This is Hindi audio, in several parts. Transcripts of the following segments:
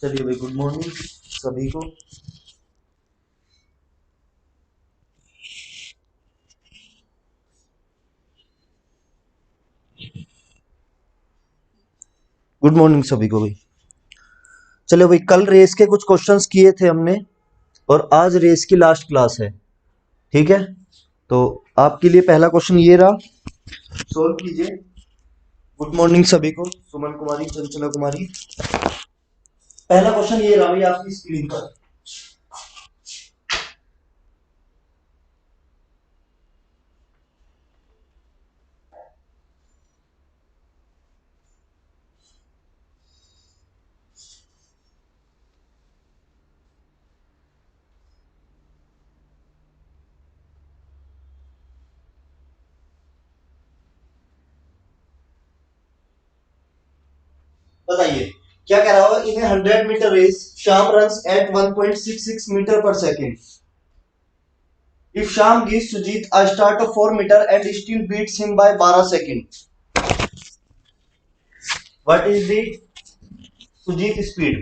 चलिए भाई, गुड मॉर्निंग सभी को। गुड मॉर्निंग सभी को भाई। चलिए भाई, कल रेस के कुछ क्वेश्चंस किए थे हमने और आज रेस की लास्ट क्लास है। ठीक है, तो आपके लिए पहला क्वेश्चन ये रहा, सोल्व कीजिए। गुड मॉर्निंग सभी को, सुमन कुमारी, चंचला कुमारी। पहला क्वेश्चन ये रहा भाई आपकी स्क्रीन पर। बताइए क्या कह रहा होगा। In 100 metre race Shyam runs at 1.66 metre per second. If Sham gives Sujit a start of 4 meter and still beats him by 12 seconds, what is the Sujit speed?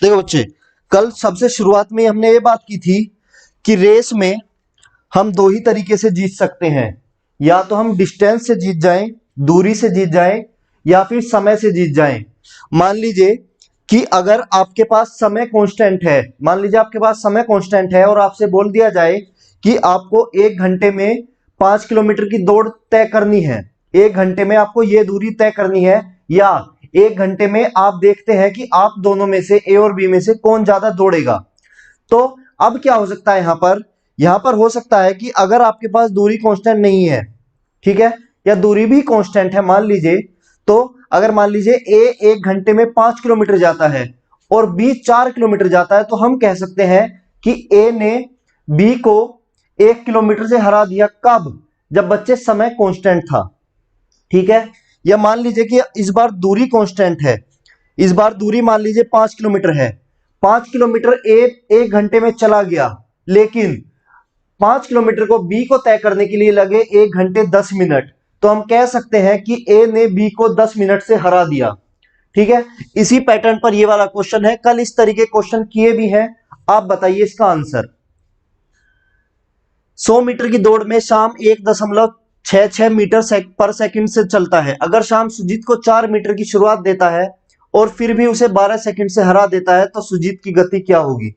देखो बच्चे, कल सबसे शुरुआत में हमने ये बात की थी कि रेस में हम दो ही तरीके से जीत सकते हैं, या तो हम डिस्टेंस से जीत जाएं, दूरी से जीत जाएं, या फिर समय से जीत जाएं। मान लीजिए कि अगर आपके पास समय कांस्टेंट है, मान लीजिए आपके पास समय कांस्टेंट है और आपसे बोल दिया जाए कि आपको 1 घंटे में 5 किलोमीटर की दौड़ तय करनी है, 1 घंटे में आपको ये दूरी तय करनी है, या 1 घंटे में आप देखते हैं कि आप दोनों में से ए और बी में से कौन ज्यादा दौड़ेगा। तो अब क्या हो सकता है यहां पर हो सकता है कि अगर आपके पास दूरी कांस्टेंट नहीं है, ठीक है, या दूरी भी कांस्टेंट है मान लीजिए, तो अगर मान लीजिए ए 1 घंटे में 5 किलोमीटर जाता है और बी 4 किलोमीटर जाता है, तो हम कह सकते हैं कि ए ने बी को 1 किलोमीटर से हरा दिया। कब? जब बच्चे समय कांस्टेंट था। ठीक है, या मान लीजिए कि इस बार दूरी कांस्टेंट है, इस बार दूरी मान लीजिए 5 किलोमीटर है, 5 किलोमीटर ए 1 घंटे में चला गया, लेकिन 5 किलोमीटर को बी को तय करने के लिए लगे 1 घंटे 10 मिनट, तो हम कह सकते हैं कि ए ने बी को 10 मिनट से हरा दिया। ठीक है, इसी पैटर्न पर ये वाला क्वेश्चन है। कल इस तरीके क्वेश्चन किए भी हैं। आप बताइए इसका आंसर। 100 मीटर की दौड़ में शाम 1.66 मीटर पर सेकंड से चलता है। अगर शाम सुजीत को 4 मीटर की शुरुआत देता है और फिर भी उसे 12 सेकंड से हरा देता है, तो सुजीत की गति क्या होगी?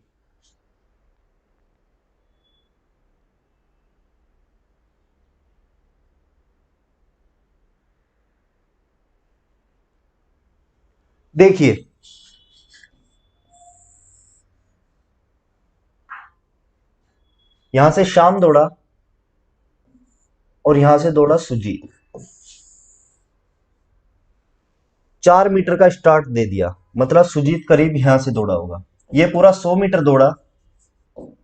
देखिए, यहां से शाम दौड़ा और यहां से दौड़ा सुजीत, 4 मीटर का स्टार्ट दे दिया, मतलब सुजीत करीब यहां से दौड़ा होगा। ये पूरा 100 मीटर दौड़ा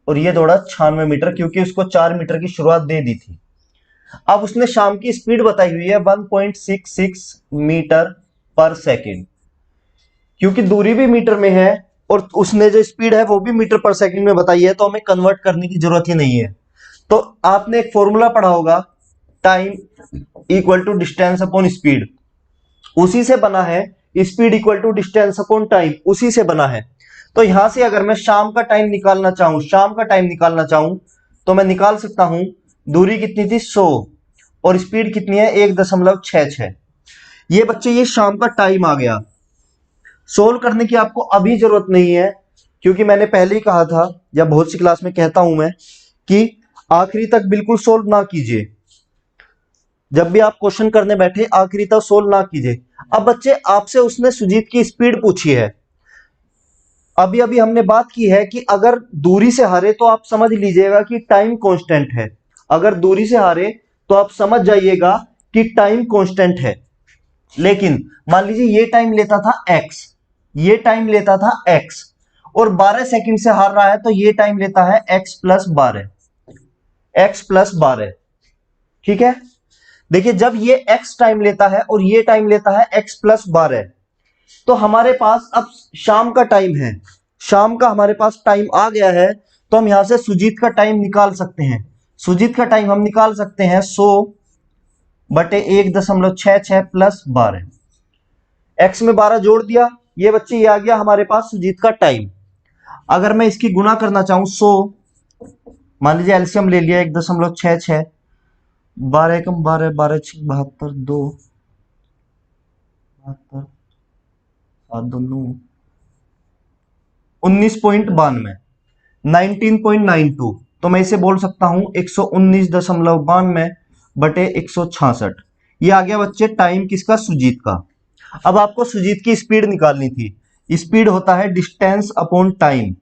और ये दौड़ा 96 मीटर, क्योंकि उसको 4 मीटर की शुरुआत दे दी थी। अब उसने शाम की स्पीड बताई हुई है 1.66 मीटर पर सेकेंड, क्योंकि दूरी भी मीटर में है और उसने जो स्पीड है वो भी मीटर पर सेकंड में बताई है, तो हमें कन्वर्ट करने की जरूरत ही नहीं है। तो आपने एक फॉर्मूला पढ़ा होगा, time equal to distance upon speed, उसी से बना है। Speed equal to distance upon time, उसी से बना है। तो यहां से अगर मैं शाम का टाइम निकालना चाहूं, तो मैं निकाल सकता हूं। दूरी कितनी थी? 100, और स्पीड कितनी है? 1.66। ये बच्चे, ये शाम का टाइम आ गया। सोल्व करने की आपको अभी जरूरत नहीं है, क्योंकि मैंने पहले ही कहा था, या बहुत सी क्लास में कहता हूं मैं, कि आखिरी तक बिल्कुल सोल्व ना कीजिए। जब भी आप क्वेश्चन करने बैठे आखिरी तक सोल्व ना कीजिए। अब बच्चे, आपसे उसने सुजीत की स्पीड पूछी है। अभी अभी हमने बात की है कि अगर दूरी से हारे तो आप समझ लीजिएगा कि टाइम कांस्टेंट है। अगर दूरी से हारे तो आप समझ जाइएगा कि टाइम कांस्टेंट है। लेकिन मान लीजिए ये टाइम लेता था x, ये टाइम लेता था x, और 12 सेकंड से हार रहा है, तो ये टाइम लेता है x प्लस 12। ठीक है, देखिए, जब ये x टाइम लेता है और ये टाइम लेता है x प्लस 12, तो हमारे पास अब शाम का टाइम है, शाम का हमारे पास टाइम आ गया है। तो हम यहां से सुजीत का टाइम निकाल सकते हैं। सुजीत का टाइम हम निकाल सकते हैं 100 बटे 1.66 प्लस 12। एक्स में 12 जोड़ दिया, ये बच्चे ये आ गया हमारे पास सुजीत का टाइम। अगर मैं इसकी गुणा करना चाहूं 100, मान लीजिए एलसीएम ले लिया 1.66, 12 एकम 12, 12 6 72, 2 72, 7 2 9, 19.92, 19.92। तो मैं इसे बोल सकता हूं 119.92 बटे 166। ये आ गया बच्चे टाइम किसका, सुजीत का। अब आपको सुजीत की स्पीड निकालनी थी। स्पीड होता है distance upon time.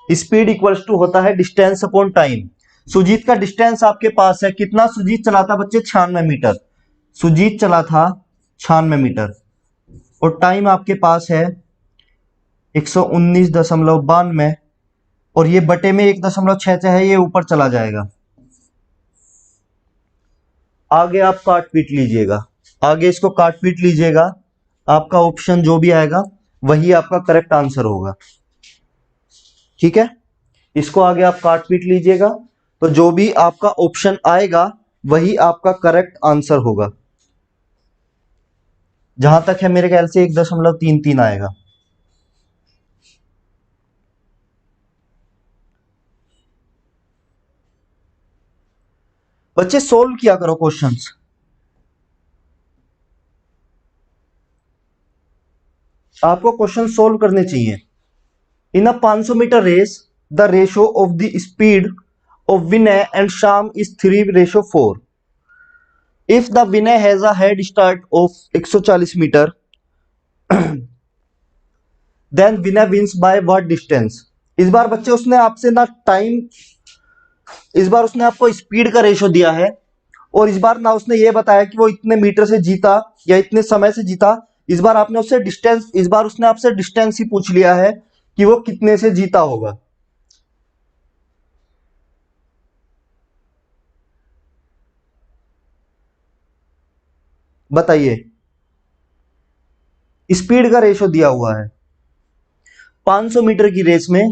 Speed equals to होता है डिस्टेंस अपॉन टाइम। सुजीत का डिस्टेंस आपके पास है कितना, सुजीत चला था बच्चे 96 मीटर। सुजीत चला था 96 मीटर और टाइम आपके पास है 119.92 और ये बटे में 1.66 है, ये ऊपर चला जाएगा। आगे आप काट पीट लीजिएगा, आगे इसको काट पीट लीजिएगा, आपका ऑप्शन जो भी आएगा वही आपका करेक्ट आंसर होगा। ठीक है, इसको आगे आप काट पीट लीजिएगा, तो जो भी आपका ऑप्शन आएगा वही आपका करेक्ट आंसर होगा। जहां तक है मेरे ख्याल से 1.33 आएगा। बच्चे सोल्व किया करो क्वेश्चंस। आपको क्वेश्चन सोल्व करने चाहिए। In a 500 metre race the ratio of the speed of Vinay and Shyam is 3:4। If the Vinay has a head start of 140 metre then Vinay wins by what distance. इस बार बच्चे उसने आपसे ना टाइम, इस बार उसने आपको स्पीड का रेशो दिया है और इस बार ना उसने ये बताया कि वो इतने मीटर से जीता या इतने समय से जीता। इस बार आपने उससे डिस्टेंस, इस बार उसने आपसे डिस्टेंस ही पूछ लिया है कि वो कितने से जीता होगा। बताइए, स्पीड का रेशो दिया हुआ है। 500 मीटर की रेस में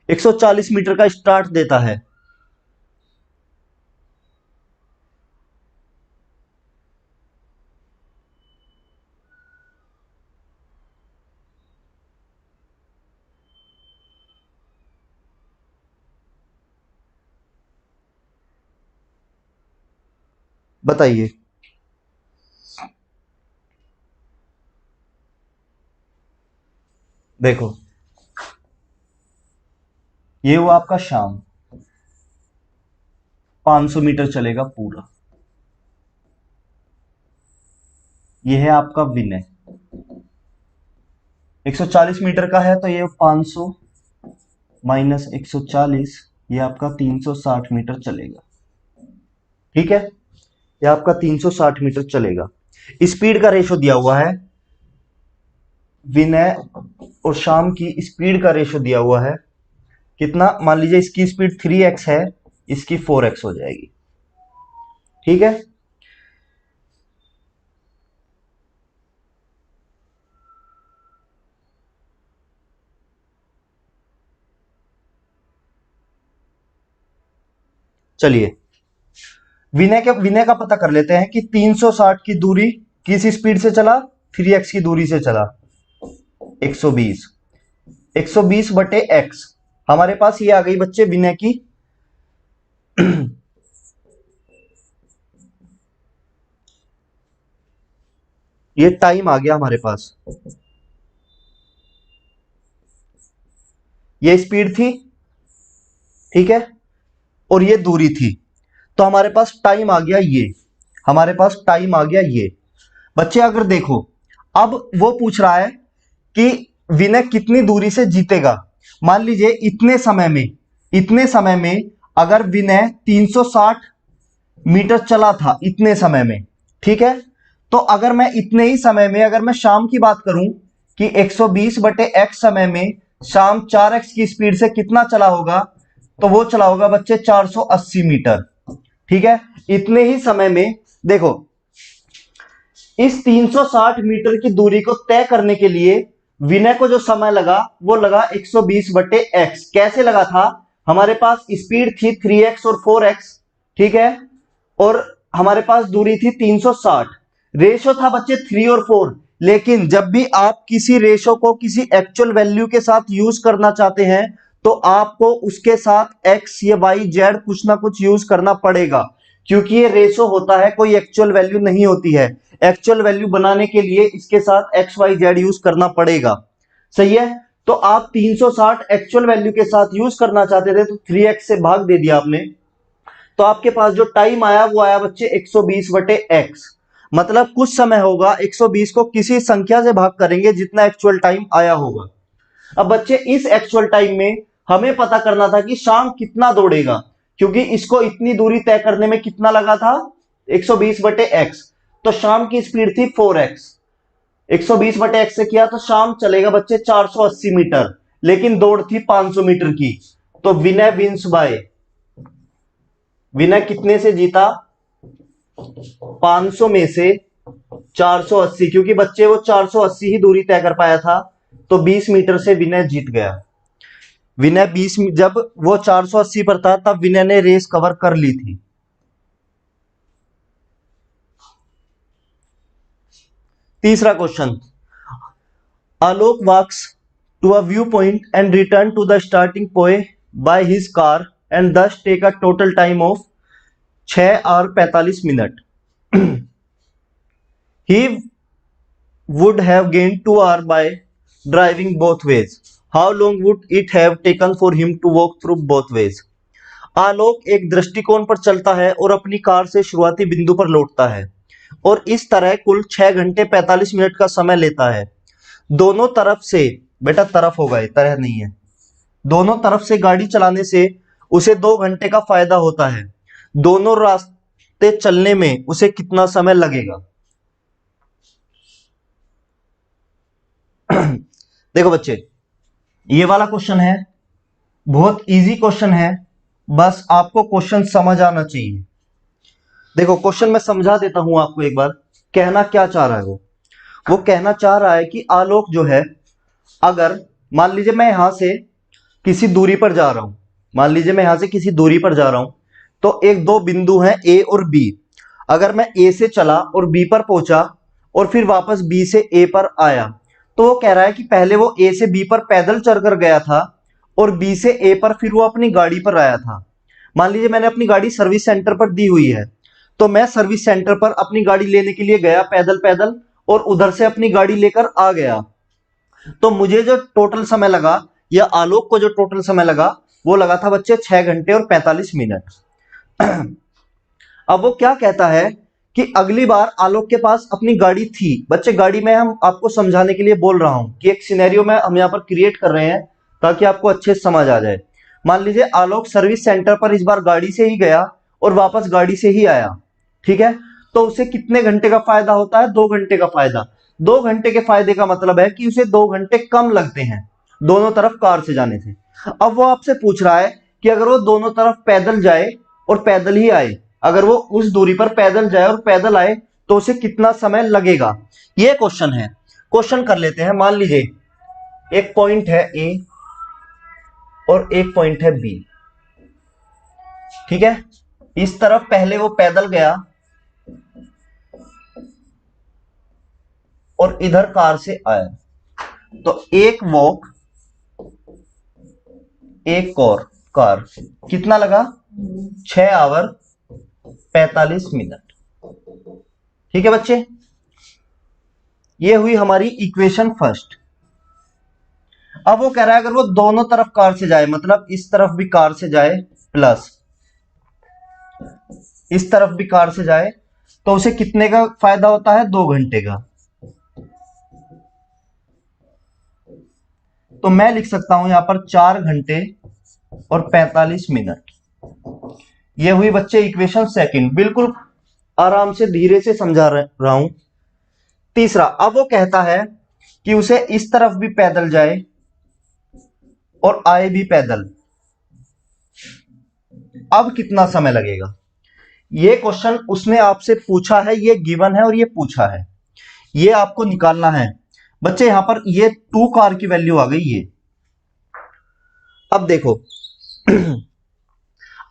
140 मीटर का स्टार्ट देता है। बताइए, देखो ये हुआ आपका शाम, 500 मीटर चलेगा पूरा। ये है आपका विनय, 140 मीटर का है तो ये 500 माइनस 140, ये आपका 360 मीटर चलेगा। ठीक है, ये आपका 360 मीटर चलेगा। स्पीड का रेशो दिया हुआ है, विनय और शाम की स्पीड का रेशो दिया हुआ है कितना, मान लीजिए इसकी स्पीड 3x है, इसकी 4x हो जाएगी। ठीक है, चलिए विनय का पता कर लेते हैं कि 360 की दूरी किस स्पीड से चला, 3x की दूरी से चला। 120, 120 बटे x, हमारे पास ये आ गई बच्चे विनय की ये टाइम आ गया हमारे पास, ये स्पीड थी। ठीक है, और ये दूरी थी, तो हमारे पास टाइम आ गया ये, हमारे पास टाइम आ गया ये। बच्चे अगर देखो, अब वो पूछ रहा है कि विनय कितनी दूरी से जीतेगा। मान लीजिए इतने समय में, इतने समय में अगर विनय 360 मीटर चला था इतने समय में, ठीक है, तो अगर मैं इतने ही समय में, अगर मैं शाम की बात करूं कि 120 बटे x समय में शाम 4x की स्पीड से कितना चला होगा, तो वो चला होगा बच्चे 480 मीटर। ठीक है, इतने ही समय में देखो, इस 360 मीटर की दूरी को तय करने के लिए विनय को जो समय लगा वो लगा 120 बटे एक्स। कैसे लगा था, हमारे पास स्पीड थी 3x और 4x। ठीक है, और हमारे पास दूरी थी 360, रेशो था बच्चे 3 और 4। लेकिन जब भी आप किसी रेशो को किसी एक्चुअल वैल्यू के साथ यूज करना चाहते हैं तो आपको उसके साथ एक्स या वाई जेड कुछ ना कुछ यूज करना पड़ेगा, क्योंकि ये रेशो होता है, कोई एक्चुअल वैल्यू नहीं होती है। एक्चुअल वैल्यू बनाने के लिए इसके साथ एक्स वाई जेड यूज करना पड़ेगा। सही है। तो आप 360 एक्चुअल वैल्यू के साथ यूज करना चाहते थे तो 3x से भाग दे दिया आपने, तो आपके पास जो टाइम आया वो आया बच्चे 120/x। मतलब कुछ समय होगा, 120 को किसी संख्या से भाग करेंगे जितना एक्चुअल टाइम आया होगा। अब बच्चे इस एक्चुअल टाइम में हमें पता करना था कि शाम कितना दौड़ेगा, क्योंकि इसको इतनी दूरी तय करने में कितना लगा था, 120/x। तो शाम की स्पीड थी 4x, 120/x से किया तो शाम चलेगा बच्चे 480 मीटर, लेकिन दौड़ थी 500 मीटर की। तो विनय विंस बाय, विनय कितने से जीता, 500 में से 480, क्योंकि बच्चे वो 480 ही दूरी तय कर पाया था, तो 20 मीटर से विनय जीत गया। विनय 20, जब वो 480 पर था तब विनय ने रेस कवर कर ली थी। तीसरा question, Alok walks to a view point and return to the starting point by his car and thus take a total time of 6 और 45 minute. He would have gained 2 hours by driving both ways. How long would it have taken for him to walk through both ways? आलोक एक दृष्टिकोण पर चलता है और अपनी कार से शुरुआती बिंदु पर लौटता है, और इस तरह कुल 6 घंटे 45 मिनट का समय लेता है। दोनों तरफ से, बेटा तरफ होगा ये, तरह नहीं है, दोनों तरफ से गाड़ी चलाने से उसे 2 घंटे का फायदा होता है। दोनों रास्ते चलने में उसे कितना समय लगेगा? देखो बच्चे, ये वाला क्वेश्चन है, बहुत इजी क्वेश्चन है, बस आपको क्वेश्चन समझ आना चाहिए। देखो क्वेश्चन मैं समझा देता हूं आपको एक बार, कहना क्या चाह रहा है वो कहना चाह रहा है कि आलोक जो है, अगर मान लीजिए मैं यहां से किसी दूरी पर जा रहा हूं, मान लीजिए मैं यहां से किसी दूरी पर जा रहा हूं, तो एक दो बिंदु हैं ए और बी। अगर मैं ए से चला और बी पर पहुंचा और फिर वापस बी से ए पर आया, तो वो कह रहा है कि पहले वो ए से बी पर पैदल चलकर गया था और बी से ए पर फिर वो अपनी गाड़ी पर आया था। मान लीजिए मैंने अपनी गाड़ी सर्विस सेंटर पर दी हुई है, तो मैं सर्विस सेंटर पर अपनी गाड़ी लेने के लिए गया पैदल पैदल, और उधर से अपनी गाड़ी लेकर आ गया। तो मुझे जो टोटल समय लगा, या आलोक को जो टोटल समय लगा, वो लगा था बच्चे 6 घंटे और 45 मिनट। अब वो क्या कहता है कि अगली बार आलोक के पास अपनी गाड़ी थी। बच्चे गाड़ी में हम आपको समझाने के लिए बोल रहा हूं कि एक सिनेरियो में हम यहां पर क्रिएट कर रहे हैं ताकि आपको अच्छे से समझ आ जाए। मान लीजिए आलोक सर्विस सेंटर पर इस बार गाड़ी से ही गया और वापस गाड़ी से ही आया, ठीक है, तो उसे कितने घंटे का फायदा होता है? 2 घंटे का फायदा। 2 घंटे के फायदे का मतलब है कि उसे 2 घंटे कम लगते हैं दोनों तरफ कार से जाने से। अब वो आपसे पूछ रहा है कि अगर वो दोनों तरफ पैदल जाए और पैदल ही आए, अगर वो उस दूरी पर पैदल जाए और पैदल आए तो उसे कितना समय लगेगा? ये क्वेश्चन है। क्वेश्चन कर लेते हैं। मान लीजिए एक पॉइंट है ए और एक पॉइंट है बी, ठीक है। इस तरफ पहले वो पैदल गया और इधर कार से आया, तो एक वॉक एक और कार, कितना लगा? 6 आवर 45 मिनट। ठीक है बच्चे, ये हुई हमारी इक्वेशन फर्स्ट। अब वो कह रहा है अगर वो दोनों तरफ कार से जाए, मतलब इस तरफ भी कार से जाए प्लस इस तरफ भी कार से जाए, तो उसे कितने का फायदा होता है? 2 घंटे का। तो मैं लिख सकता हूं यहां पर 4 घंटे और 45 मिनट। ये हुई बच्चे इक्वेशन सेकंड, बिल्कुल आराम से धीरे से समझा रहा हूं। तीसरा, अब वो कहता है कि उसे इस तरफ भी पैदल जाए और आए भी पैदल, अब कितना समय लगेगा? ये क्वेश्चन उसने आपसे पूछा है, ये गिवन है और ये पूछा है, ये आपको निकालना है। बच्चे यहां पर ये 2 कार की वैल्यू आ गई ये। अब देखो,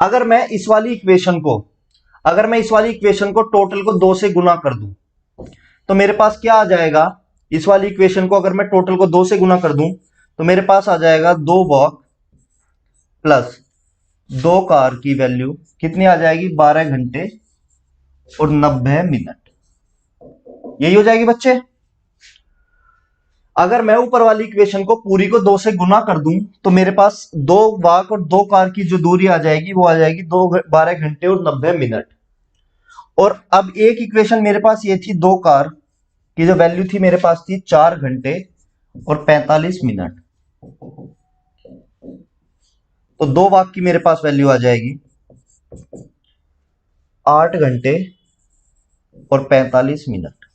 अगर मैं इस वाली इक्वेशन को अगर मैं इस वाली इक्वेशन को टोटल को 2 से गुना कर दूं तो मेरे पास क्या आ जाएगा। इस वाली इक्वेशन को अगर मैं टोटल को 2 से गुना कर दूं तो मेरे पास आ जाएगा 2 वॉक प्लस 2 कार की वैल्यू कितनी आ जाएगी, 12 घंटे और 90 मिनट। यही हो जाएगी बच्चे। अगर मैं ऊपर वाली इक्वेशन को पूरी को 2 से गुना कर दूं तो मेरे पास 2 वॉक और 2 कार की जो दूरी आ जाएगी वो आ जाएगी 12 घंटे और 90 मिनट। और अब एक इक्वेशन मेरे पास ये थी, 2 कार की जो वैल्यू थी मेरे पास थी 4 घंटे और 45 मिनट। तो 2 वाक की मेरे पास वैल्यू आ जाएगी 8 घंटे और 45 मिनट।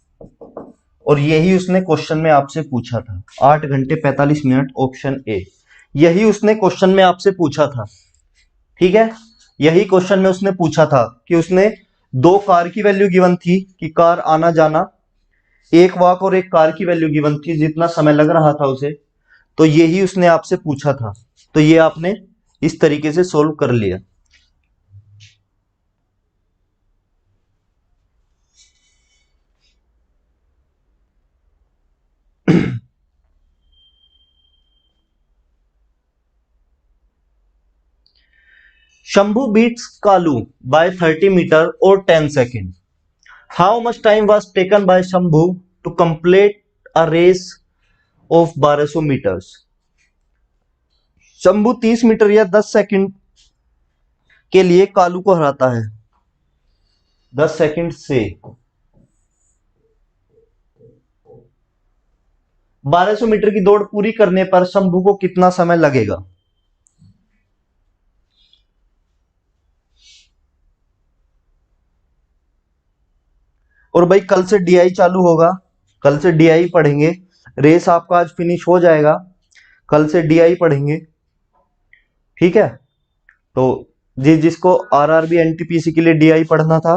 और यही उसने क्वेश्चन में आपसे पूछा था, 8 घंटे 45 मिनट, ऑप्शन ए। यही उसने क्वेश्चन में आपसे पूछा था, ठीक है। यही क्वेश्चन में उसने पूछा था कि उसने 2 कार की वैल्यू गिवन थी कि कार आना जाना, 1 वॉक और 1 कार की वैल्यू गिवन थी जितना समय लग रहा था उसे। तो यही उसने आपसे पूछा था, तो ये आपने इस तरीके से सोल्व कर लिया। Shambhu beats Kalu by 30 meter or 10 seconds. How much time was taken by Shambhu to complete a race of 1200 meters? Shambhu 30 metre या 10 सेकंड के लिए कालू को हराता है। 10 सेकंड से 1200 मीटर की दौड़ पूरी करने पर शंभू को कितना समय लगेगा? और भाई कल से डीआई चालू होगा, कल से डीआई पढ़ेंगे। रेस आपका आज फिनिश हो जाएगा, कल से डीआई पढ़ेंगे, ठीक है। तो जिसको आरआरबी एनटीपीसी के लिए डीआई पढ़ना था,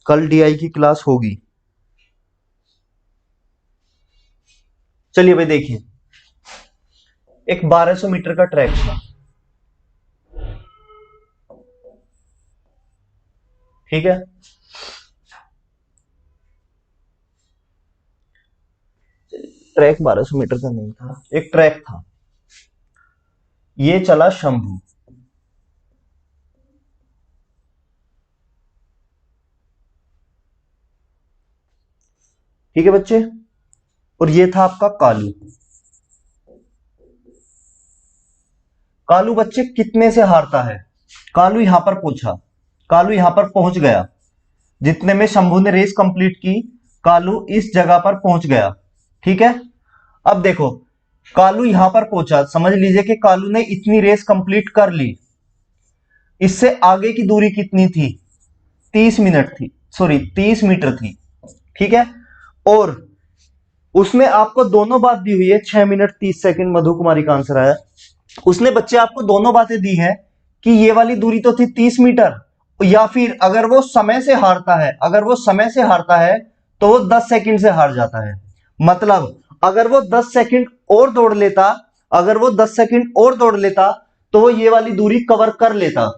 कल डीआई की क्लास होगी। चलिए भाई देखिए, एक 1200 मीटर का ट्रैक था, ठीक है। ट्रैक 1200 मीटर का नहीं था, एक ट्रैक था। ये चला शंभू, ठीक है बच्चे। और ये था आपका कालू। कालू बच्चे कितने से हारता है? कालू यहां पर पहुंचा, कालू यहां पर पहुंच गया। जितने में शंभू ने रेस कंप्लीट की, कालू इस जगह पर पहुंच गया, ठीक है। अब देखो, कालू यहां पर पहुंचा, समझ लीजिए कि कालू ने इतनी रेस कंप्लीट कर ली। इससे आगे की दूरी कितनी थी? 30 मिनट थी, सॉरी 30 मीटर थी, ठीक है। और उसने आपको दोनों बात दी हुई है, 6 मिनट 30 सेकंड मधु कुमारी का आंसर आया। उसने बच्चे आपको दोनों बातें दी हैं कि ये वाली दूरी तो थी 30 मीटर, या फिर अगर वो समय से हारता है, अगर वो समय से हारता है तो वो 10 सेकंड से हार जाता है। मतलब अगर वो 10 सेकंड और दौड़ लेता, अगर वो 10 सेकंड और दौड़ लेता तो वो ये वाली दूरी कवर कर लेता,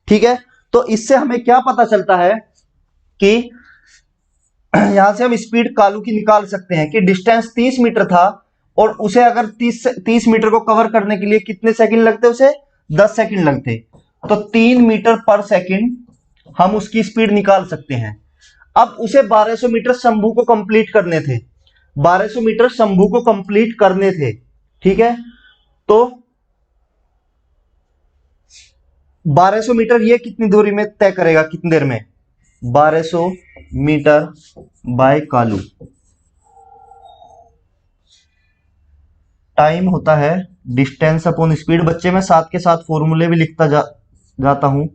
ठीक है। तो इससे हमें क्या पता चलता है कि यहां से हम स्पीड कालू की निकाल सकते हैं कि डिस्टेंस 30 मीटर था और उसे अगर 30 मीटर को कवर करने के लिए कितने सेकंड लगते, उसे 10 सेकंड लगते। तो 3 मीटर पर सेकंड हम उसकी स्पीड निकाल सकते हैं। अब उसे 1200 मीटर शंभू को कंप्लीट करने थे, 1200 मीटर शंभू को कंप्लीट करने थे, ठीक है। तो 1200 मीटर ये कितनी दूरी में तय करेगा, कितनी देर में? 1200 मीटर बाय कालू, टाइम होता है डिस्टेंस अपॉन स्पीड। बच्चे में साथ के साथ फॉर्मूले भी लिखता जाता हूं।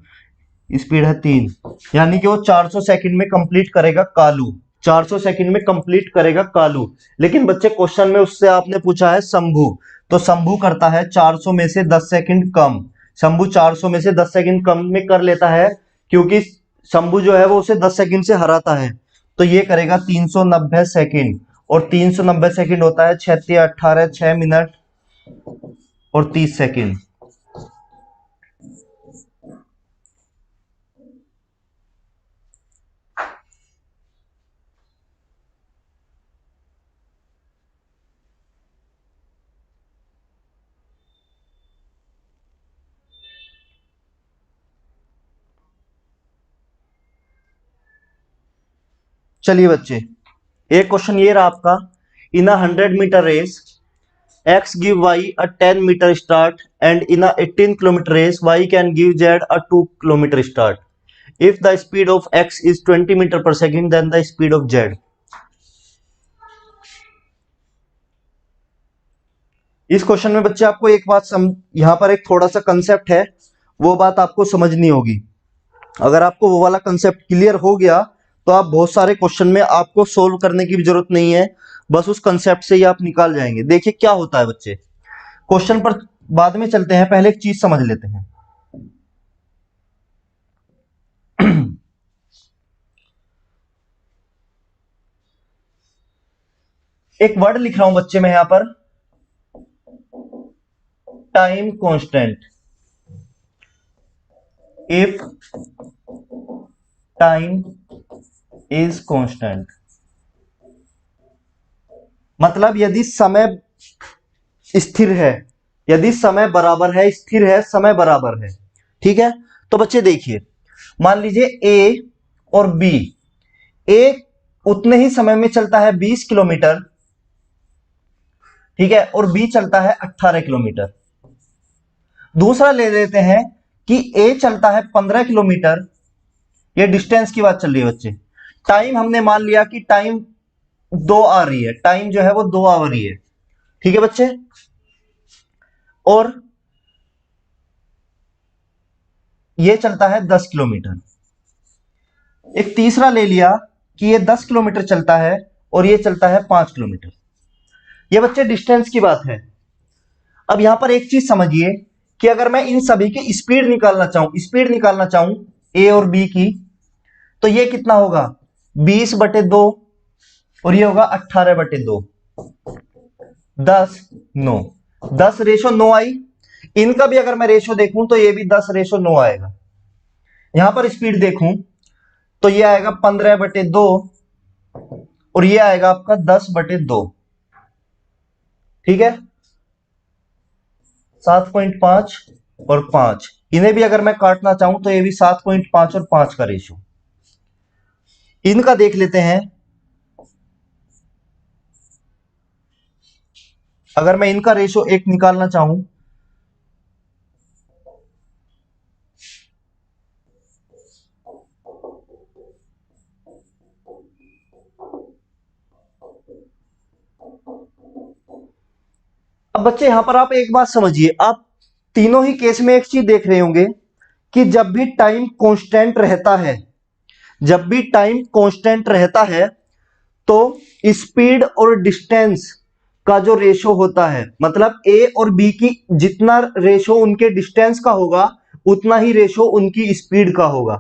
स्पीड है 3, यानी कि वो 400 सेकंड में कंप्लीट करेगा कालू, 400 सेकंड में कंप्लीट करेगा कालू। लेकिन बच्चे क्वेश्चन में उससे आपने पूछा है शंभू, तो शंभू करता है 400 में से 10 सेकंड कम। शंभू 400 में से 10 सेकंड कम में कर लेता है, क्योंकि शंभू जो है वो उसे 10 सेकंड से हराता है। तो ये करेगा 390 सेकंड, और 390 सेकंड होता है 6 18 6 मिनट और 30 सेकंड। चलिए बच्चे, एक क्वेश्चन ये रहा आपका, in a 100 metre race x give y a 10 meter start and in a 18 kilometer race y can give z a 2 kilometer start. If the speed of x is 20 meter per second then the speed of z. इस क्वेश्चन में बच्चे आपको एक बात यहां पर एक थोड़ा सा कंसेप्ट है, वो बात आपको समझनी होगी। अगर आपको वो वाला कंसेप्ट क्लियर हो गया तो आप बहुत सारे क्वेश्चन में आपको सोल्व करने की भी जरूरत नहीं है, बस उस कंसेप्ट से ही आप निकाल जाएंगे। देखिए क्या होता है बच्चे, क्वेश्चन पर बाद में चलते हैं, पहले एक चीज समझ लेते हैं। एक वर्ड लिख रहा हूं बच्चे मैं यहां पर, time constant. If time is constant, मतलब यदि समय स्थिर है, यदि समय बराबर है, स्थिर है, समय बराबर है, ठीक है। तो बच्चे देखिए, मान लीजिए ए और बी, ए उतने ही समय में चलता है 20 किलोमीटर, ठीक है, और बी चलता है 18 किलोमीटर। दूसरा ले लेते हैं कि ए चलता है 15 किलोमीटर, ये डिस्टेंस की बात चल रही है बच्चे। टाइम हमने मान लिया कि टाइम 2 आ रही है, टाइम जो है वो 2 आ रही है, ठीक है बच्चे। और ये चलता है 10 किलोमीटर। एक तीसरा ले लिया कि ये 10 किलोमीटर चलता है और ये चलता है 5 किलोमीटर। ये बच्चे डिस्टेंस की बात है। अब यहां पर एक चीज समझिए कि अगर मैं इन सभी की स्पीड निकालना चाहूं ए और बी की, तो ये कितना होगा, 20/2 और ये होगा 18/2, 10:9, 10:9 आई। इनका भी अगर मैं रेशो देखूं तो ये भी 10:9 आएगा। यहां पर स्पीड देखूं तो ये आएगा 15/2 और ये आएगा आपका 10/2, ठीक है, 7.5 और 5। इन्हें भी अगर मैं काटना चाहूं तो ये भी 7.5 और 5 का रेशो। इनका देख लेते हैं, अगर मैं इनका रेशो 1 निकालना चाहूं अब बच्चे यहां पर आप एक बात समझिए, आप तीनों ही केस में एक चीज देख रहे होंगे कि जब भी टाइम कांस्टेंट रहता है, जब भी टाइम कांस्टेंट रहता है तो स्पीड और डिस्टेंस का जो रेशो होता है, मतलब ए और बी की जितना रेशो उनके डिस्टेंस का होगा उतना ही रेशो उनकी स्पीड का होगा,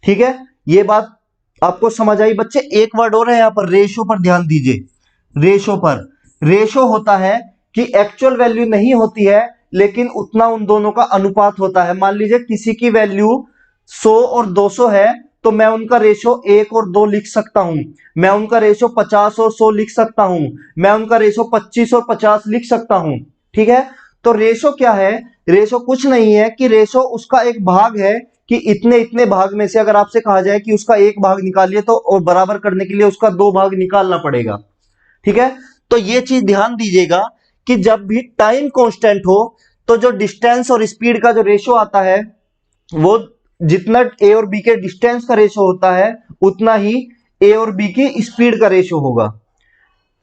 ठीक है। ये बात आपको समझ आई बच्चे। एक वर्ड और है यहां पर, रेशो पर ध्यान दीजिए। रेशो पर, रेशो होता है कि एक्चुअल वैल्यू नहीं होती है लेकिन उतना उन दोनों का अनुपात होता है। मान लीजिए किसी की वैल्यू 100 और 200 है तो मैं उनका रेशो 1 और 2 लिख सकता हूं, मैं उनका रेशो 50 और 100 लिख सकता हूं, मैं उनका रेशो 25 और 50 लिख सकता हूं, ठीक है। तो रेशो क्या है, रेशो कुछ नहीं है कि रेशो उसका एक भाग है कि इतने इतने भाग में से अगर आपसे कहा जाए कि उसका एक भाग निकालिए तो और बराबर करने के लिए उसका 2 भाग निकालना पड़ेगा, ठीक है। तो ये चीज ध्यान दीजिएगा कि जब भी टाइम कांस्टेंट हो तो जो डिस्टेंस और स्पीड का जो रेशो आता है वो जितना ए और बी के डिस्टेंस का रेशो होता है उतना ही ए और बी की स्पीड का रेशो होगा।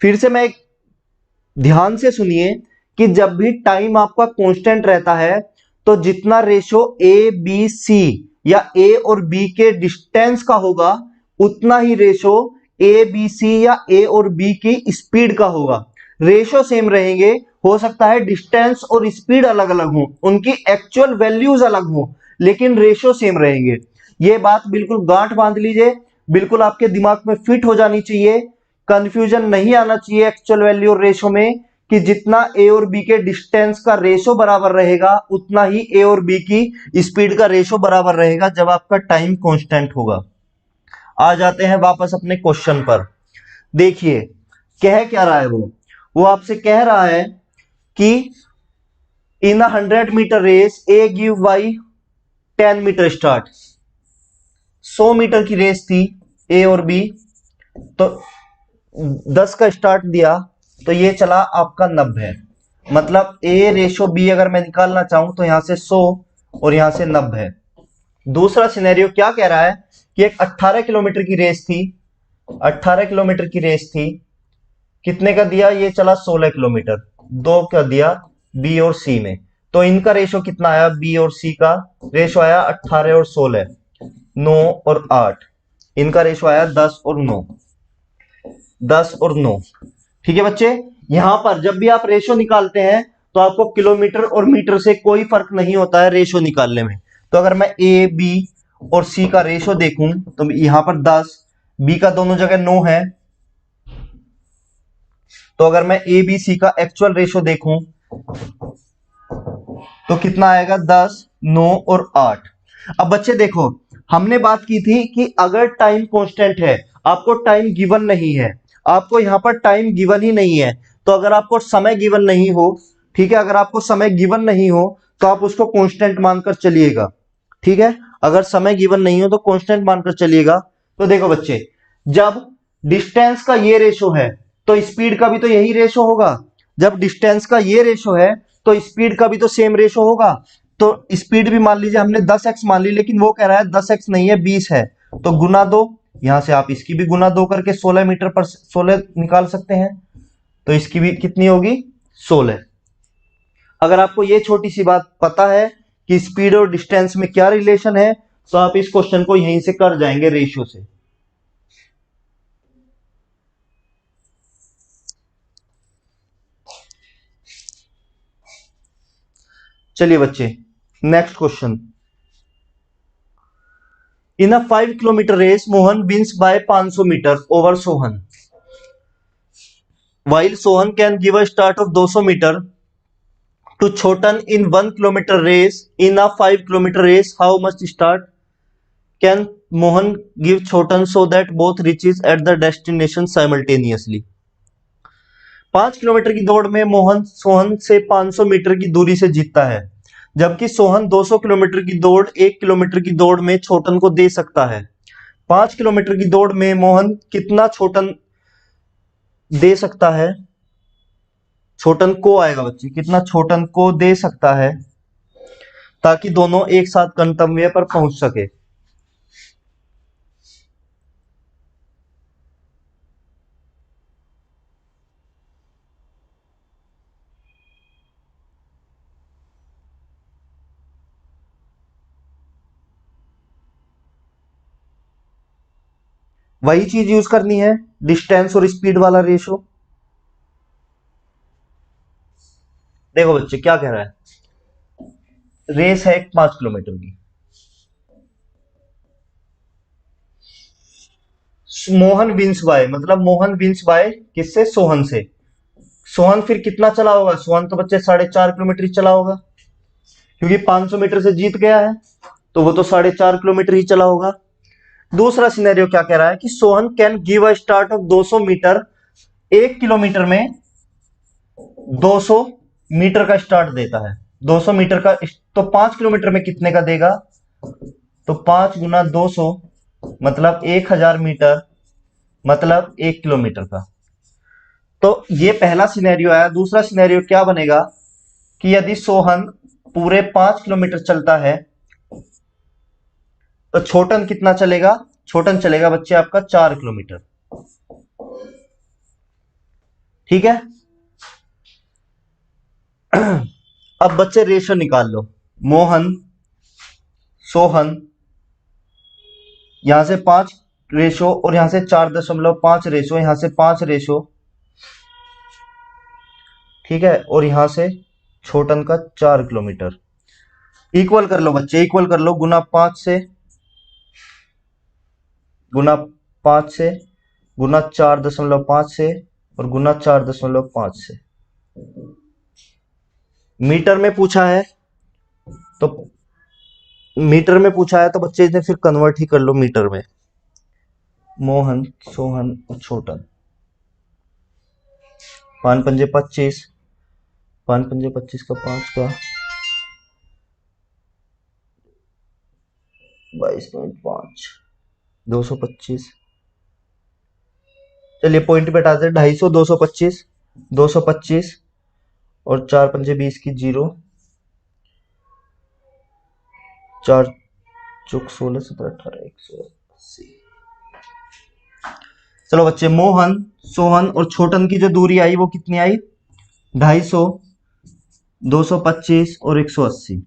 फिर से मैं ध्यान से सुनिए कि जब भी टाइम आपका कांस्टेंट रहता है तो जितना रेशो ए बी सी या ए और बी के डिस्टेंस का होगा उतना ही रेशो ए बी सी या ए और बी की स्पीड का होगा। रेशो सेम रहेंगे, हो सकता है डिस्टेंस और स्पीड अलग अलग हो, उनकी एक्चुअल वैल्यूज अलग हो, लेकिन रेशो सेम रहेंगे। ये बात बिल्कुल गांठ बांध लीजिए, बिल्कुल आपके दिमाग में फिट हो जानी चाहिए, कंफ्यूजन नहीं आना चाहिए एक्चुअल वैल्यू और रेशो में, कि जितना ए और बी के डिस्टेंस का रेशो बराबर रहेगा उतना ही ए और बी की स्पीड का रेशो बराबर रहेगा जब आपका टाइम कांस्टेंट होगा। आ जाते हैं वापस अपने क्वेश्चन पर। देखिए कह क्या रहा है, वो आपसे कह रहा है कि in 100 metre race A give Y 10 metre start. 100 metre की रेस थी ए और बी, तो 10 का स्टार्ट दिया तो ये चला आपका 90। मतलब ए रेशो बी अगर मैं निकालना चाहूं तो यहां से 100 और यहां से 90। दूसरा सिनेरियो क्या कह रहा है कि एक 18 किलोमीटर की रेस थी, 18 किलोमीटर की रेस थी, कितने का दिया, ये चला 16 किलोमीटर, दो का दिया बी और सी में। तो इनका रेशो कितना आया, बी और सी का रेशो आया 18 और 16, 9 और 8। इनका रेशो आया 10 और 9, 10 और 9। ठीक है बच्चे, यहां पर जब भी आप रेशो निकालते हैं तो आपको किलोमीटर और मीटर से कोई फर्क नहीं होता है रेशो निकालने में। तो अगर मैं ए बी और सी का रेशो देखूं तो यहां पर 10, बी का दोनों जगह 9 है। तो अगर मैं ए बी सी का एक्चुअल रेशो देखूं तो कितना आएगा, 10, 9 और 8। अब बच्चे देखो, हमने बात की थी कि अगर टाइम कांस्टेंट है, आपको टाइम गिवन नहीं है, आपको यहां पर टाइम गिवन ही नहीं है, तो अगर आपको समय गिवन नहीं हो, ठीक है, अगर आपको समय गिवन नहीं हो तो आप उसको कांस्टेंट मानकर चलिएगा। ठीक है, अगर समय गिवन नहीं हो तो कांस्टेंट मानकर चलिएगा। तो देखो बच्चे, जब डिस्टेंस का ये रेशो है तो स्पीड का भी तो यही रेशो होगा। जब डिस्टेंस का ये रेशो है तो स्पीड का भी तो सेम रेशो होगा। तो स्पीड भी मान लीजिए हमने 10x मान ली, लेकिन वो कह रहा है 10x नहीं है 20 है, तो गुना 2, यहां से आप इसकी भी गुना 2 करके 16 मीटर पर 16 निकाल सकते हैं। तो इसकी भी कितनी होगी, 16। अगर आपको ये छोटी सी बात पता है कि स्पीड और डिस्टेंस में क्या रिलेशन है, तो आप इस क्वेश्चन को यहीं से कर जाएंगे रेशियो से। चलिए बच्चे, next question. In a 5 kilometre race Mohan wins by 500 metre over Sohan, while Sohan can give a start of 200 meter to Chotan in 1 kilometer race. In a 5 kilometer race, how much start can Mohan give Chotan so that both reaches at the destination simultaneously? 5 kilometre की दौड़ में मोहन सोहन से 500 मीटर की दूरी से जीतता है, जबकि सोहन 200 किलोमीटर की दौड़ 1 किलोमीटर की दौड़ में छोटन को दे सकता है। 5 किलोमीटर की दौड़ में मोहन कितना छोटन दे सकता है, छोटन को आएगा बच्चे, कितना छोटन को दे सकता है ताकि दोनों एक साथ गंतव्य पर पहुंच सके। वही चीज यूज करनी है, डिस्टेंस और स्पीड वाला रेशो। देखो बच्चे क्या कह रहा है, रेस है 5 किलोमीटर की, मोहन विंस बाय, मतलब मोहन विंस बाय किससे, सोहन से। सोहन फिर कितना चला होगा, सोहन तो बच्चे 4.5 किलोमीटर ही चला होगा, क्योंकि 500 मीटर से जीत गया है, तो वो तो 4.5 किलोमीटर ही चला होगा। दूसरा सिनेरियो क्या कह रहा है कि Sohan can give a start of 200 metre, 1 kilometre में 200 मीटर का स्टार्ट देता है, 200 मीटर का, तो 5 किलोमीटर में कितने का देगा, तो 5 गुना 200 मतलब 1000 मीटर, मतलब 1 किलोमीटर का। तो ये पहला सिनेरियो आया। दूसरा सिनेरियो क्या बनेगा कि यदि सोहन पूरे 5 किलोमीटर चलता है तो छोटन कितना चलेगा, छोटन चलेगा बच्चे आपका 4 किलोमीटर। ठीक है, अब बच्चे रेशो निकाल लो, मोहन सोहन, यहां से 5 रेशो और यहां से 4.5 रेशो, यहां से 5 रेशो, ठीक है, और यहां से छोटन का 4 किलोमीटर। इक्वल कर लो बच्चे, इक्वल कर लो, गुना 5 से, गुना 5 से, गुना 4.5 से, और गुना 4.5 से। मीटर में पूछा है तो, मीटर में पूछा है तो बच्चे ने फिर कन्वर्ट ही कर लो मीटर में। मोहन सोहन और छोटन, 5 पंजे 25, 5 पंजे 25 का 5 का 22.5, 225, चलिए पॉइंट पे हटाते हैं। 250, 225, 225 और 4 पंजे 20 की 0, 4 चौक 16 17 18 180। चलो बच्चे, मोहन, सोहन और छोटन की जो दूरी आई वो कितनी आई? 250, 225 और 180।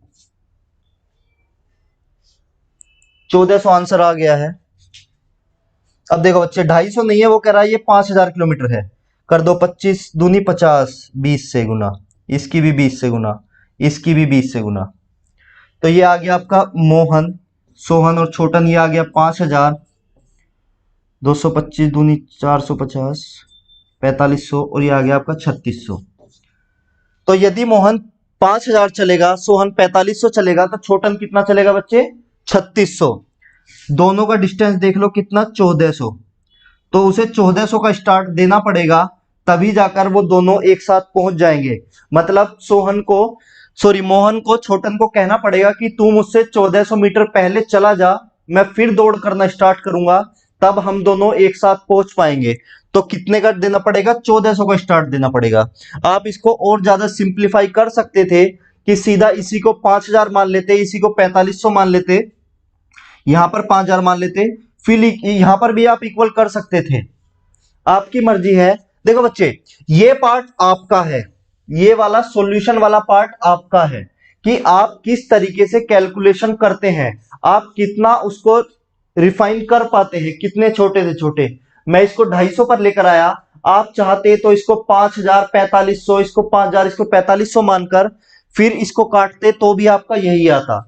1400 आंसर आ गया है। अब देखो बच्चे, 250 नहीं है, वो कह रहा है ये 5000 किलोमीटर है। कर दो 25 दूनी 50, 20 से गुना, इसकी भी 20 से गुना, इसकी भी 20 से गुना। तो ये आ गया आपका मोहन, सोहन और छोटन, ये आ गया 5000, 225 दूनी 450, 4500 और ये आ गया आपका 3600। तो यदि मोहन 5000 चलेगा, सोहन 4500 चलेगा, तो छोटन कितना चलेगा बच्चे? 3600। दोनों का डिस्टेंस देख लो कितना, 1400। तो उसे 1400 का स्टार्ट देना पड़ेगा, तभी जाकर वो दोनों एक साथ पहुंच जाएंगे। मतलब मोहन को छोटन को कहना पड़ेगा कि तू मुझसे 1400 मीटर पहले चला जा, मैं फिर दौड़ करना स्टार्ट करूंगा, तब हम दोनों एक साथ पहुंच पाएंगे। तो कितने का देना पड़ेगा? 1400 का स्टार्ट देना पड़ेगा। आप इसको और ज्यादा सिंप्लीफाई कर सकते थे कि सीधा इसी को 5000 मान लेते, इसी को 4500 मान लेते, यहां पर 5000 मान लेते, फिर यहां पर भी आप इक्वल कर सकते थे, आपकी मर्जी है। देखो बच्चे, ये पार्ट आपका है, ये वाला सॉल्यूशन वाला पार्ट आपका है कि आप किस तरीके से कैलकुलेशन करते हैं, आप कितना उसको रिफाइन कर पाते हैं, कितने छोटे से छोटे। मैं इसको 250 पर लेकर आया, आप चाहते तो इसको 5000, 4500, इसको 5000, इसको 4500 मानकर फिर इसको काटते तो भी आपका यही आता।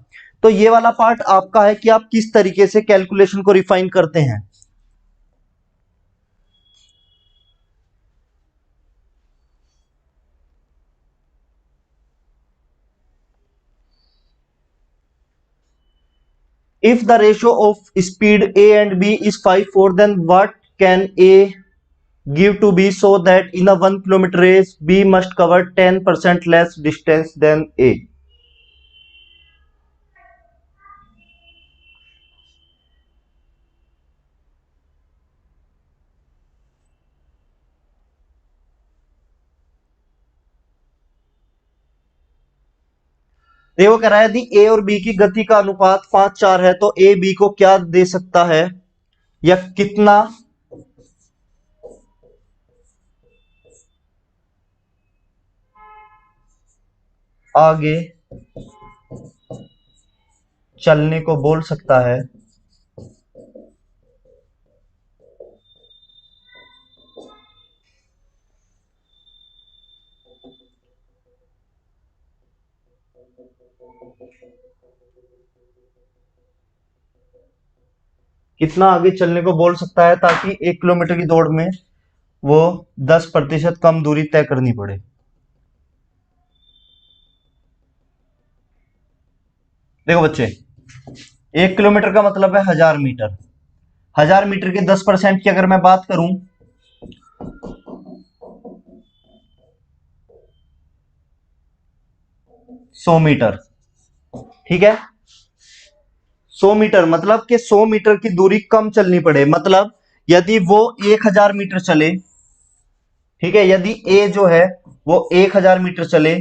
तो ये वाला पार्ट आपका है कि आप किस तरीके से कैलकुलेशन को रिफाइन करते हैं। If the ratio of speed A and B is 5:4, then what can A give to B so that in a 1 kilometer race B must cover 10% less distance than A? ये वो कह रहा है यदि A और B की गति का अनुपात 5:4 है तो A B को क्या दे सकता है, या कितना आगे चलने को बोल सकता है। कितना आगे चलने को बोल सकता है ताकि 1 किलोमीटर की दौड़ में वो 10% कम दूरी तय करनी पड़े। देखो बच्चे, 1 किलोमीटर का मतलब है 1000 मीटर। 1000 मीटर के 10% की अगर मैं बात करूं, 100 मीटर, ठीक है। 100 मीटर मतलब कि 100 मीटर की दूरी कम चलनी पड़े। मतलब यदि वो 1000 मीटर चले, ठीक है, यदि ए जो है वो 1000 मीटर चले,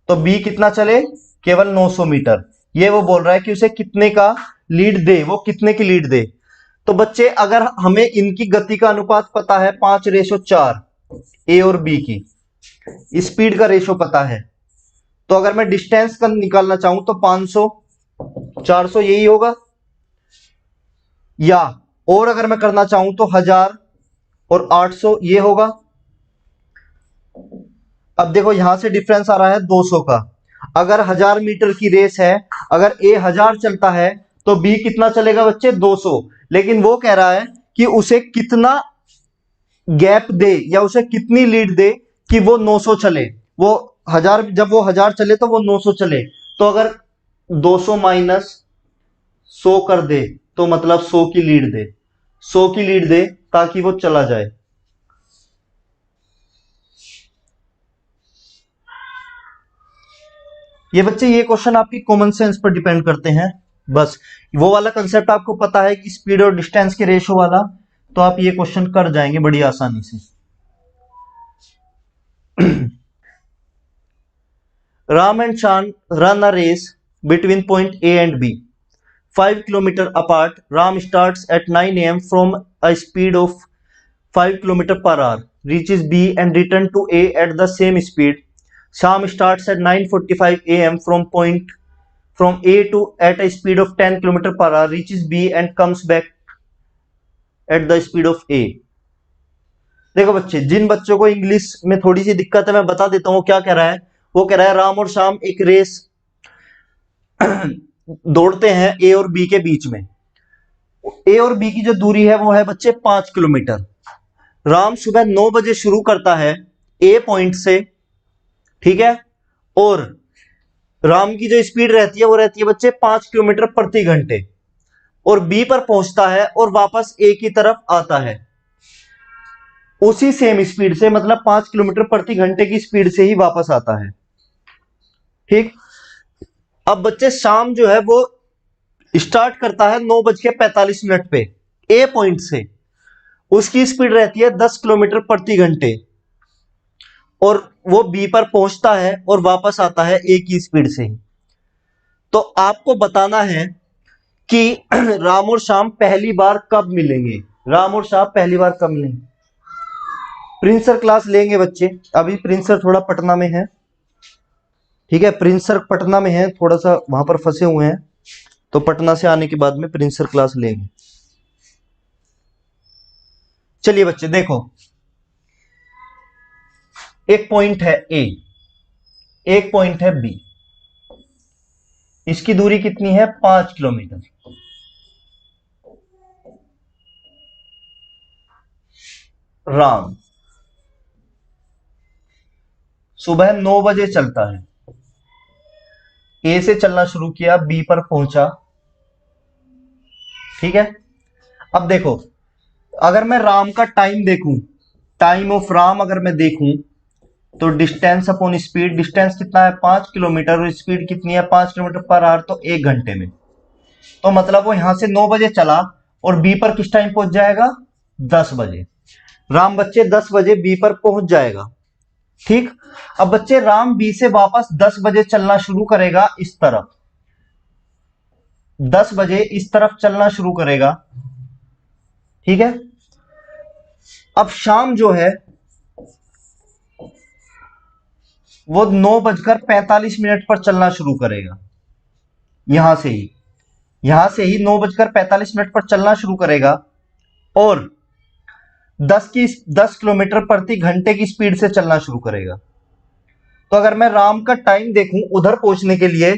तो बी कितना चले? केवल 900 मीटर। ये वो बोल रहा है कि उसे कितने का लीड दे, वो कितने की लीड दे। तो बच्चे, अगर हमें इनकी गति का अनुपात पता है 5:4, ए और बी की स्पीड का रेशो पता है, तो अगर मैं डिस्टेंस का निकालना चाहूं तो 500, 400 यही होगा, या और अगर मैं करना चाहूं तो 1000 और 800 ये होगा। अब देखो यहां से डिफरेंस आ रहा है 200 का। अगर 1000 मीटर की रेस है, अगर ए 1000 चलता है तो बी कितना चलेगा बच्चे? 200। लेकिन वो कह रहा है कि उसे कितना गैप दे या उसे कितनी लीड दे कि वो 900 चले। वो 1000, जब वो 1000 चले तो वो 900 चले। तो अगर 200 माइनस 100 कर दे तो मतलब 100 की लीड दे, 100 की लीड दे ताकि वो चला जाए। ये बच्चे, ये क्वेश्चन आपकी कॉमन सेंस पर डिपेंड करते हैं। बस वो वाला कंसेप्ट आपको पता है कि स्पीड और डिस्टेंस के रेशो वाला, तो आप ये क्वेश्चन कर जाएंगे बड़ी आसानी से। Ram and Shan run a race between point A and B. 5 kilometers apart, Ram starts at 9 a.m. from a speed of 5 kilometers per hour, reaches B and returns to A at the same speed. Sham starts at 9:45 a.m. from A to at a speed of 10 kilometers per hour, reaches B and comes back at the speed of A. देखो बच्चे, जिन बच्चों को इंग्लिश में थोड़ी सी दिक्कत है मैं बता देता हूँ क्या कह रहा है। वो कह रहा है राम और श्याम एक रेस दौड़ते हैं ए और बी के बीच में। ए और बी की जो दूरी है वो है बच्चे 5 किलोमीटर। राम सुबह 9 बजे शुरू करता है ए पॉइंट से, ठीक है, और राम की जो स्पीड रहती है वो रहती है बच्चे 5 किलोमीटर प्रति घंटे, और बी पर पहुंचता है और वापस ए की तरफ आता है उसी सेम स्पीड से, मतलब 5 किलोमीटर प्रति घंटे की स्पीड से ही वापस आता है। ठीक, अब बच्चे शाम जो है वो स्टार्ट करता है 9:45 पे ए पॉइंट से। उसकी स्पीड रहती है 10 किलोमीटर प्रति घंटे, और वो बी पर पहुंचता है और वापस आता है ए की स्पीड से ही। तो आपको बताना है कि राम और श्याम पहली बार कब मिलेंगे। राम और श्याम पहली बार कब मिलेंगे? प्रिंसर क्लास लेंगे बच्चे। अभी प्रिंसर थोड़ा पटना में है, ठीक है, प्रिंसर पटना में है, थोड़ा सा वहां पर फंसे हुए हैं, तो पटना से आने के बाद में प्रिंसर क्लास लेंगे। चलिए बच्चे देखो, एक पॉइंट है ए, एक पॉइंट है बी, इसकी दूरी कितनी है? 5 किलोमीटर। राम सुबह 9 बजे चलता है, ए से चलना शुरू किया, बी पर पहुंचा, ठीक है। अब देखो, अगर मैं राम का टाइम देखूं, टाइम ऑफ राम अगर मैं देखूं, तो डिस्टेंस अपॉन स्पीड, डिस्टेंस कितना है? 5 किलोमीटर, और स्पीड कितनी है? 5 किलोमीटर पर आवर, तो 1 घंटे में। तो मतलब वो यहां से 9 बजे चला और बी पर किस टाइम पहुंच जाएगा? 10 बजे। राम बच्चे 10 बजे बी पर पहुंच जाएगा, ठीक। अब बच्चे राम बी से वापस 10 बजे चलना शुरू करेगा इस तरफ, 10 बजे इस तरफ चलना शुरू करेगा, ठीक है। अब शाम जो है वो 9:45 पर चलना शुरू करेगा, यहां से ही 9:45 पर चलना शुरू करेगा, और 10 किलोमीटर प्रति घंटे की स्पीड से चलना शुरू करेगा। तो अगर मैं राम का टाइम देखूं उधर पहुंचने के लिए,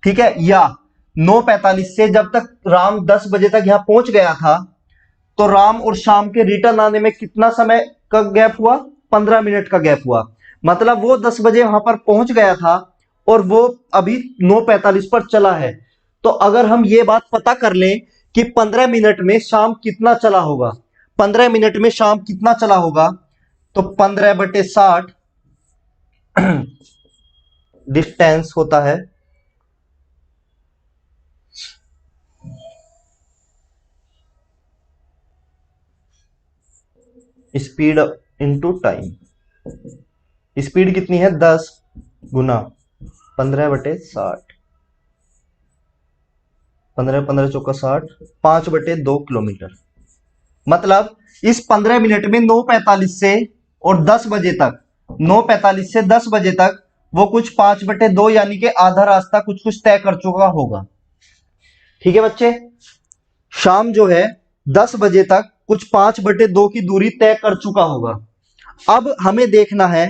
ठीक है, या 9:45 से जब तक राम 10 बजे तक यहां पहुंच गया था, तो राम और शाम के रिटर्न आने में कितना समय का गैप हुआ? 15 मिनट का गैप हुआ। मतलब वो 10 बजे वहां पर पहुंच गया था और वो अभी 9:45 पर चला है। तो अगर हम ये बात पता कर लें कि 15 मिनट में शाम कितना चला होगा, 15 मिनट में शाम कितना चला होगा, तो 15/60 डिस्टेंस होता है स्पीड इनटू टाइम। स्पीड कितनी है? 10 गुना 15/60, 15 15 चौका 60, 5/2 किलोमीटर। मतलब इस 15 मिनट में 9:45 से और 10 बजे तक, 9:45 से 10 बजे तक वो कुछ 5/2 यानी कि आधा रास्ता कुछ कुछ तय कर चुका होगा, ठीक है बच्चे। शाम जो है 10 बजे तक कुछ 5/2 की दूरी तय कर चुका होगा। अब हमें देखना है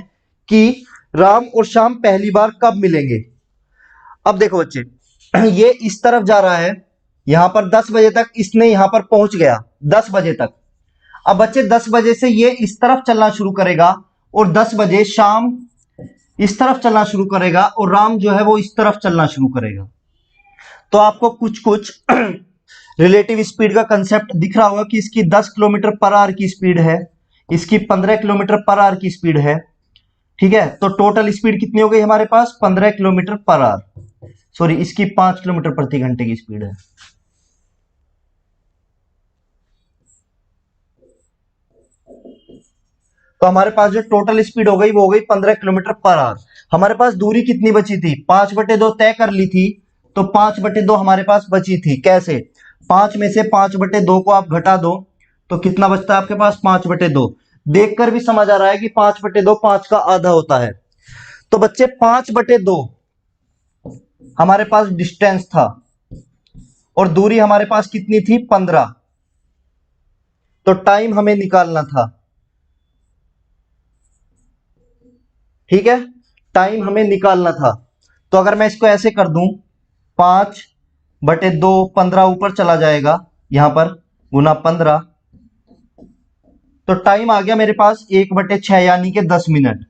कि राम और श्याम पहली बार कब मिलेंगे। अब देखो बच्चे, ये इस तरफ जा रहा है, यहां पर 10 बजे तक इसने यहां पर पहुंच गया, 10 बजे तक। अब बच्चे 10 बजे से ये इस तरफ चलना शुरू करेगा, और 10 बजे शाम इस तरफ चलना शुरू करेगा, और राम जो है वो इस तरफ चलना शुरू करेगा। तो आपको कुछ कुछ रिलेटिव स्पीड का कंसेप्ट दिख रहा होगा कि इसकी 10 किलोमीटर पर आवर की स्पीड है, इसकी 15 किलोमीटर पर आवर की स्पीड है, ठीक है। तो टोटल स्पीड कितनी हो गई हमारे पास? 15 किलोमीटर पर आवर, सॉरी इसकी 5 किलोमीटर प्रति घंटे की स्पीड है। तो हमारे पास जो टोटल स्पीड हो गई वो हो गई 15 किलोमीटर पर आवर। हमारे पास दूरी कितनी बची थी, 5/2 तय कर ली थी, तो 5/2 हमारे पास बची थी। कैसे, 5 में से 5/2 को आप घटा दो तो कितना बचता है आपके पास, 5/2। देखकर भी समझ आ रहा है कि 5/2 5 का आधा होता है। तो बच्चे 5/2 हमारे पास डिस्टेंस था और दूरी हमारे पास कितनी थी, 15। तो टाइम हमें निकालना था, ठीक है, टाइम हमें निकालना था। तो अगर मैं इसको ऐसे कर दूं, 5/2, 15 ऊपर चला जाएगा यहां पर, गुना 15, तो टाइम आ गया मेरे पास 1/6 यानी कि 10 मिनट।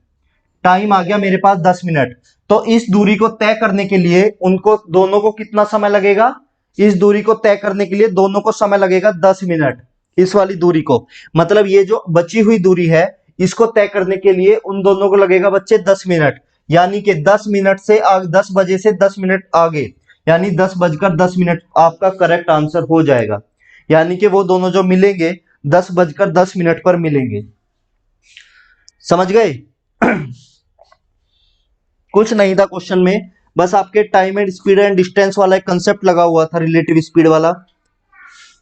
टाइम आ गया मेरे पास 10 मिनट। तो इस दूरी को तय करने के लिए उनको दोनों को कितना समय लगेगा, इस दूरी को तय करने के लिए दोनों को समय लगेगा 10 मिनट। इस वाली दूरी को, मतलब ये जो बची हुई दूरी है इसको तय करने के लिए उन दोनों को लगेगा बच्चे 10 मिनट। यानी कि 10 मिनट से 10 बजे से 10 मिनट आगे, यानी 10:10 आपका करेक्ट आंसर हो जाएगा। यानी कि वो दोनों जो मिलेंगे 10:10 पर मिलेंगे। समझ गए? कुछ नहीं था क्वेश्चन में, बस आपके time and speed and distance वाला एक कंसेप्ट लगा हुआ था, रिलेटिव स्पीड वाला,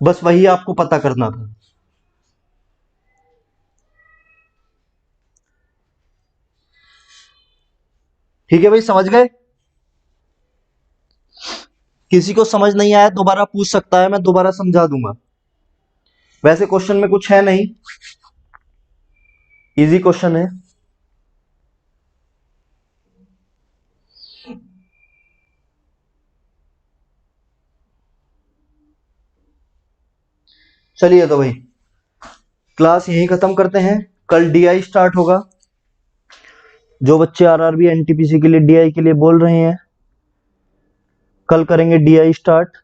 बस वही आपको पता करना था। ठीक है भाई, समझ गए? किसी को समझ नहीं आया दोबारा पूछ सकता है, मैं दोबारा समझा दूंगा। वैसे क्वेश्चन में कुछ है नहीं, इजी क्वेश्चन है। चलिए तो भाई क्लास यहीं खत्म करते हैं। कल डीआई स्टार्ट होगा। जो बच्चे आरआरबी एनटीपीसी के लिए डीआई के लिए बोल रहे हैं, कल करेंगे डीआई स्टार्ट।